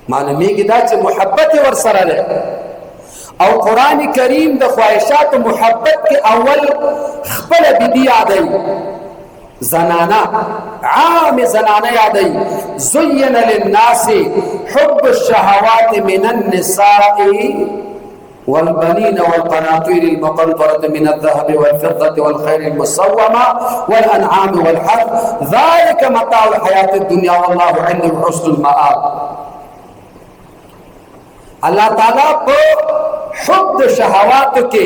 معلومیږي دا چې محبت ورسره ده. او قرآن کریم د خواهشات و محبت کې اول خپل بیبي یادوي، زنانه، عام زنانه یادوي. زین للناس حب الشهوات من النساء والبنين والقناطير المقنطرة من الذهب والفضة والخيل المصومة والأنعام والحرث ذلك متاع الحياة الدنيا والله عنده حسن المآب. الله تعالی په حب د شهواتو کې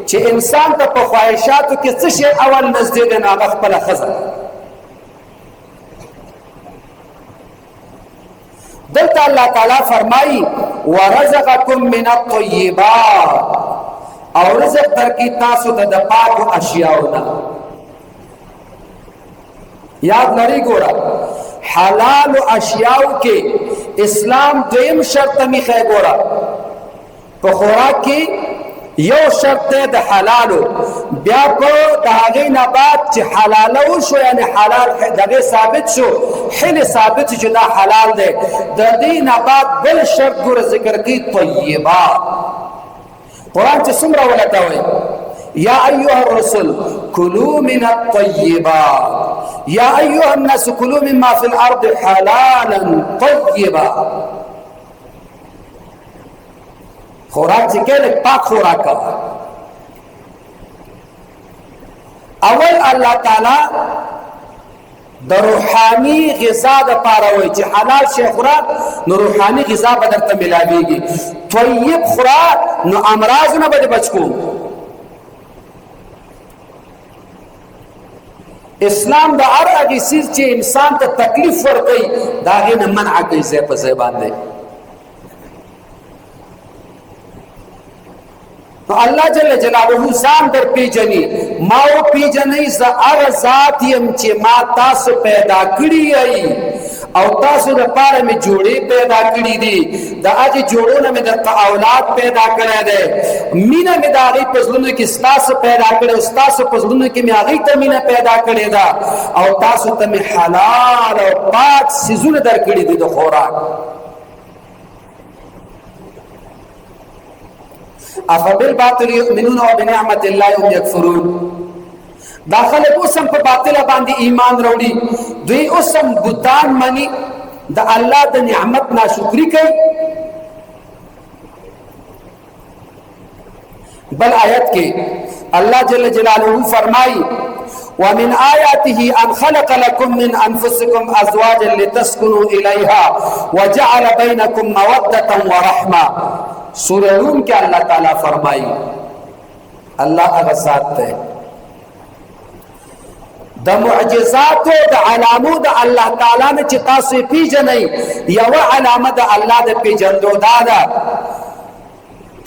چې انسان ته په خواهشاتو کې څه شی اول نږدې دی، هغه خپله ښځه. دلته الله تعالی فرمایي ورزقکم من الطیبات، او رزق درکړي تاسو ته د پاکو اشیاو نه. یاد لرئ ګوره حلال اشیاو کې اسلام دویم شرط میخه. ګوره په خوراک کې یو شرط دی د حلالو، بیا په د هغې نه بعد چې حلاله وشو یعنی حلال دغې ثابت شو، حل ثابت چې دا حلال دی، د دې نه بعد بل شرط ګوره ذکر کوي طیبات. قرآن چې څومره ولته وایي یا ایها الرسل کلوا من الطیبات، یا ایها الناس کلوا مما فی الارض حلالا طیبا. خوراک چې کې لږ پاک خوراک کوه. اول الله تعالی د روحاني غذا دپاره وایي چې حلال شی خوره نو روحاني غذا به درته ملاویږي، طیب خوره نو امراض نه به دې بچ کو. اسلام د هر هغې څیز چې انسان ته تکلیف ورکوي د هغې نه منع کوي ځای په ځای باندې. نو الله جل جلاله ځان در پیژني، ما وپیژنئ زه هغه ذات یم چې ما تاسو پیدا کړي یئ او تاسو دپاره مې جوړې پیدا کړي دي، د هغې جوړو نه مې درته اولاد پیدا کړی دی، مینه مې د هغې په زړونو کې ستاسو پیدا کړې او ستاسو په زړونو کې مې هغې ته مینه پیدا کړې ده او تاسو ته مې حلال او پاک څیزونه درکړي دي د خوراک. افبالباطل یؤمنون وبنعمت الله هم یکفرون. دا خلک اوس هم په باطله باندې ایمان راوړي، دوی اوس هم بتان مني، د الله د نعمت ناشکري کوي. بل آیت کې الله جل جلاله فرمایي ومن آیاته ان خلق لكم من انفسكم ازواجا لتسكنوا الیها وجعل بینکم موده ورحمه. سورہ روم کې الله تعالی فرمایي الله هغه ذات دی د معجزاتو د علامو د الله تعالی نه چې تاسو یې پیژنئ. یوه علامه د الله د پیژندو دا ده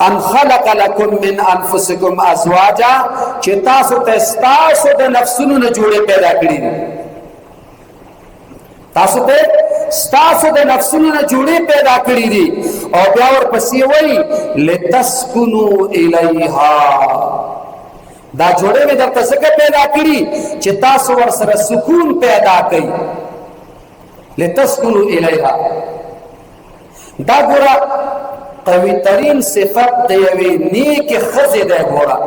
ان خلق لكم من انفسكم ازواجا چې تاسو ته ستاسو د نفسونو نه جوړې پیدا کړي دي، تاسو ته ستاسو د نفسونو نه جوړې پیدا کړي دي. او بیا ورپسې وایي لتسکنوا الیها، دا جوړې مې درته ځکه پیدا کړي چې تاسو ورسره سکون پیدا کړئ. لتسکنوا الیها دا ګوره قوي ترین صفت د یوې نیکې ښځې دی. ګوره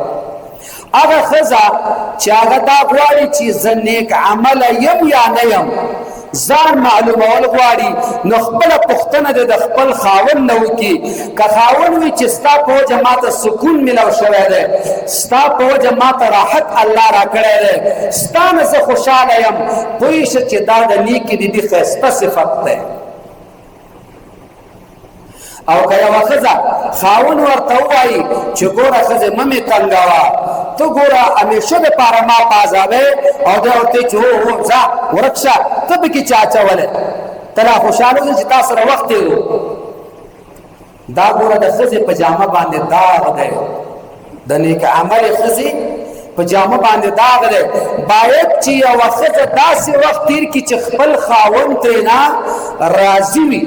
هغه ښځه چې هغه دا غواړي چې زه نیک عمله یم یا نه یم، ځان معلومول غواړي، نو خپله پوښتنه د خپل خاوند نه وکړي. که خاوند وي چې ستا په وجه ماته سکون میلاو شوی دی، ستا په وجه ماته راحت الله راکړی دی، ستا نه زه خوشحاله یم، پوه شه چې دا د نیکې ددي ښایسته صفت دی. او که یوه ښځه خاوند ورته ووایي چې ګوره ښځې مه مې تنګوه، ته ګوره همیشه دپاره ما په عذابې، او دی ورته چې هو ځه ورک شه، ته پکې چا اچولی، ته لا خوشحاله اوسې چې تا سره وخت تېرو. دا ګوره د ښځې په جامه باندې داغ دی، د نیک عملې ښځې په جامه باندې داغ دی. باید چې یوه ښځه داسې وخت تېر کړي چې خپل خاوند ترېنه راضي وي،